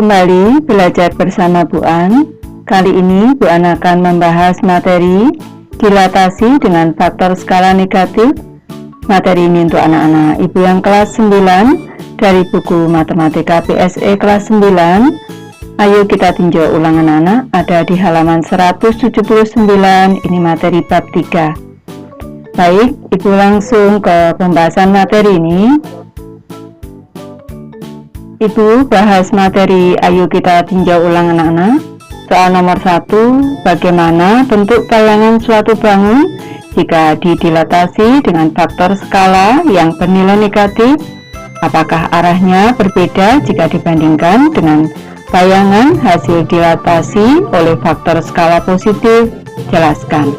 kembali belajar bersama Bu An. Kali ini Bu An akan membahas materi dilatasi dengan faktor skala negatif. Materi ini untuk anak-anak ibu yang kelas 9 dari buku Matematika PSE kelas 9. Ayo kita tinjau ulang anak-anak, ada di halaman 179, ini materi bab 3. Baik, ibu langsung ke pembahasan materi ini. Ibu bahas materi, ayo kita tinjau ulang anak-anak. Soal nomor 1, bagaimana bentuk bayangan suatu bangun jika didilatasi dengan faktor skala yang bernilai negatif? Apakah arahnya berbeda jika dibandingkan dengan bayangan hasil dilatasi oleh faktor skala positif? Jelaskan.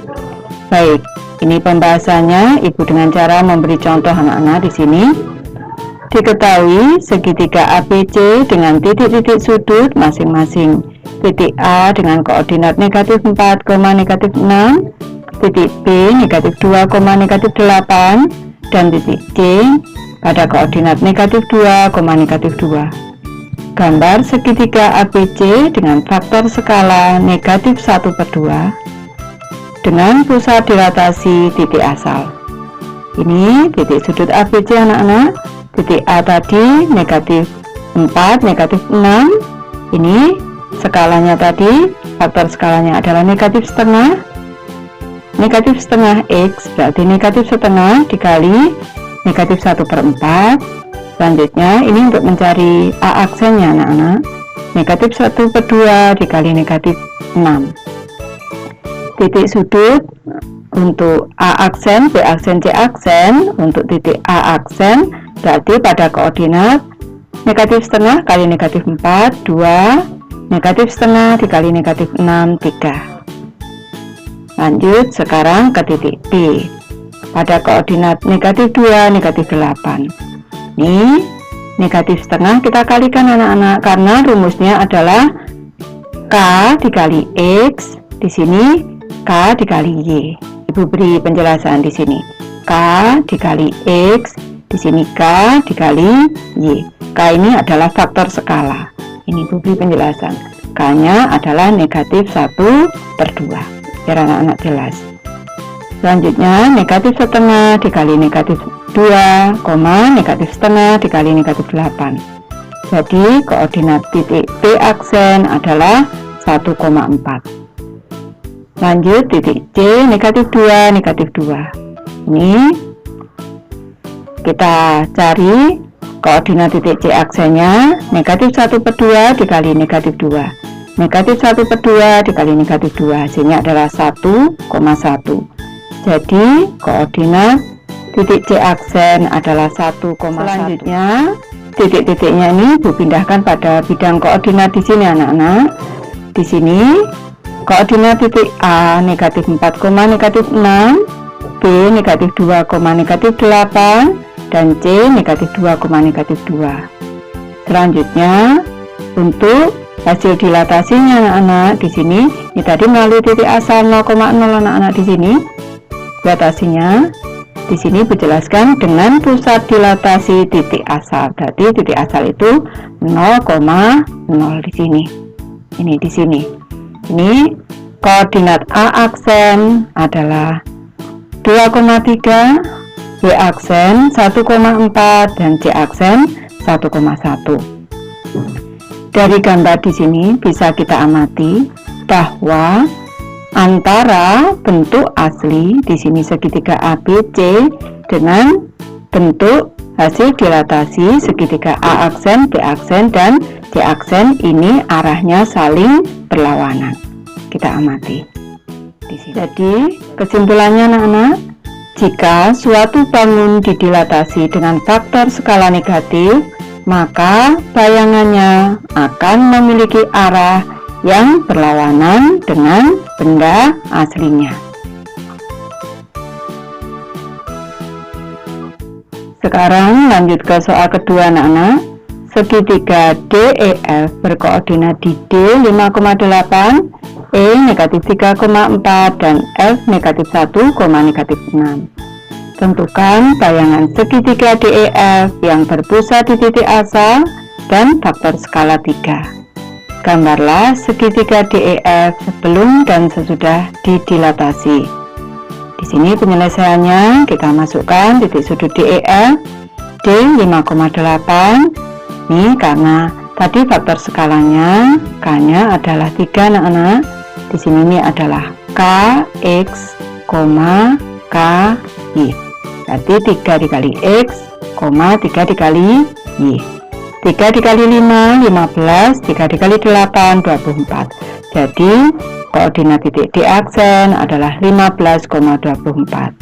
Baik, ini pembahasannya. Ibu dengan cara memberi contoh anak-anak di sini. Diketahui segitiga ABC dengan titik-titik sudut masing-masing. Titik A dengan koordinat negatif 4, negatif 6, titik B negatif 2, negatif 8, dan titik C pada koordinat negatif 2, negatif 2. Gambar segitiga ABC dengan faktor skala negatif 1/2 dengan pusat dilatasi titik asal. Ini titik sudut ABC anak-anak. Titik A tadi negatif 4, negatif 6. Ini skalanya tadi, faktor skalanya adalah negatif setengah. Negatif setengah X berarti negatif setengah dikali negatif 1/4. Selanjutnya ini untuk mencari A aksennya anak-anak. Negatif 1/2 dikali negatif 6. Titik sudut untuk A aksen, B aksen, C aksen. Untuk titik A aksen berarti pada koordinat negatif setengah kali negatif 4, 2, negatif setengah dikali negatif 6, 3. Lanjut sekarang ke titik B pada koordinat negatif 2, negatif 8. Ini negatif setengah kita kalikan anak-anak, karena rumusnya adalah K dikali X, di sini K dikali Y. Ibu beri penjelasan di sini. K dikali X, di sini K dikali Y. K ini adalah faktor skala. Ini Ibu beri penjelasan. K-nya adalah negatif 1/2. Biar anak-anak jelas. Selanjutnya negatif setengah dikali negatif 2, negatif setengah dikali negatif 8. Jadi koordinat titik B aksen adalah 1,4. Lanjut titik C negatif 2, negatif 2. Ini kita cari koordinat titik C aksennya negatif 1/2 dikali negatif 2. Negatif 1/2 dikali negatif 2, hasilnya adalah 1,1. Jadi koordinat titik C aksen adalah 1,1. Selanjutnya titik-titiknya ini Ibu pindahkan pada bidang koordinat di sini anak-anak. Di sini koordinat titik A negatif 4, negatif 6, B negatif 2, negatif 8, dan C negatif 2, negatif 2. Selanjutnya untuk hasil dilatasinya anak-anak di sini, ini tadi melalui titik asal 0,0 anak-anak di sini. Dilatasinya di sini dijelaskan dengan pusat dilatasi titik asal. Berarti titik asal itu 0,0 di sini. Ini di sini. Ini koordinat A aksen adalah 2,3, B aksen 1,4, dan C aksen 1,1. Dari gambar di sini bisa kita amati bahwa antara bentuk asli di sini segitiga ABC dengan bentuk hasil dilatasi segitiga A aksen, B aksen, dan C aksen ini arahnya saling berlawanan. Kita amati di sini. Jadi kesimpulannya anak-anak, jika suatu bangun didilatasi dengan faktor skala negatif, maka bayangannya akan memiliki arah yang berlawanan dengan benda aslinya. Sekarang lanjut ke soal kedua anak-anak. Segitiga DEF berkoordinat di D 5,8, E negatif 3,4, dan F negatif 1, negatif 6. Tentukan bayangan segitiga DEF yang berpusat di titik asal dan faktor skala 3. gambarlah segitiga DEF sebelum dan sesudah didilatasi. Di sini penyelesaiannya kita masukkan titik sudut DEF D 5,8. Ini karena tadi faktor skalanya K-nya adalah 3 anak-anak. Di sini ini adalah K, X, K, Y. Berarti 3 dikali X, 3 dikali Y. 3 dikali 5, 15. 3 dikali 8, 24. Jadi koordinat titik D aksen adalah 15,24.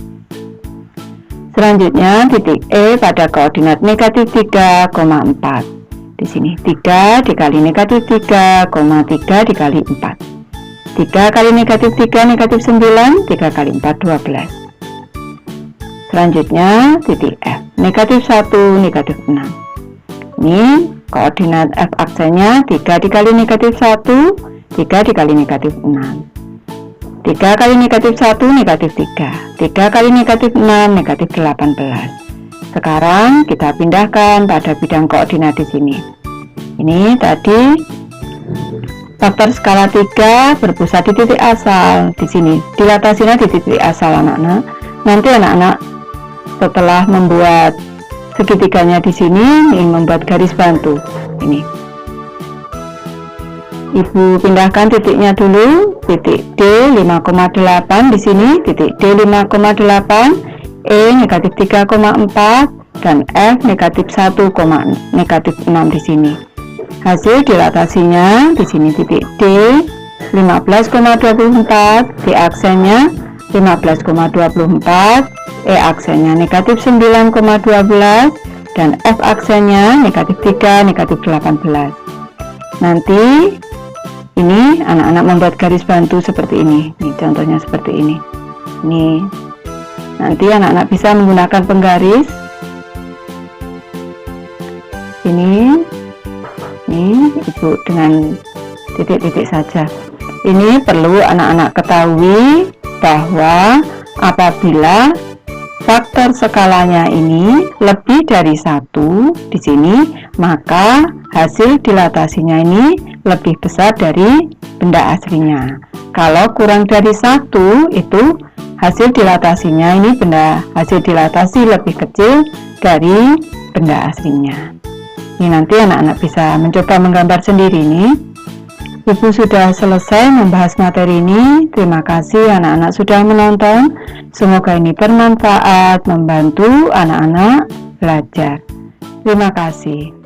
Selanjutnya titik E pada koordinat negatif 3,4. Di sini 3 dikali negatif 3, 3 dikali 4. 3 kali negatif 3 negatif 9, 3 kali 4 12. Selanjutnya titik F negatif 1 negatif 6. Ini koordinat F aksennya 3 dikali negatif 1, 3 dikali negatif 6. 3 kali negatif 1 negatif 3. 3 kali negatif 6 negatif 18. Sekarang kita pindahkan pada bidang koordinat di sini. Ini tadi faktor skala 3 berpusat di titik asal. Di sini dilatasinya di titik asal anak-anak. Nanti anak-anak setelah membuat segitiganya di sini, ingin membuat garis bantu. Ini Ibu pindahkan titiknya dulu, titik D 5,8 di sini, titik D 5,8, E negatif 3,4 dan F negatif 1, negatif 6 di sini. Hasil dilatasinya di sini titik D 15,24, D aksennya 15,24, E aksennya negatif 9,12 dan F aksennya negatif 3, negatif 18. Nanti ini anak-anak membuat garis bantu seperti ini. Nih contohnya seperti ini. Nih nanti anak-anak bisa menggunakan penggaris. Ini Ibu dengan titik-titik saja. Ini perlu anak-anak ketahui bahwa apabila faktor skalanya ini lebih dari 1 di sini, maka hasil dilatasinya ini lebih besar dari benda aslinya. Kalau kurang dari 1, itu hasil dilatasinya ini hasil dilatasi lebih kecil dari benda aslinya. Ini nanti anak-anak bisa mencoba menggambar sendiri nih. Ibu sudah selesai membahas materi ini. Terima kasih anak-anak sudah menonton. Semoga ini bermanfaat, membantu anak-anak belajar. Terima kasih.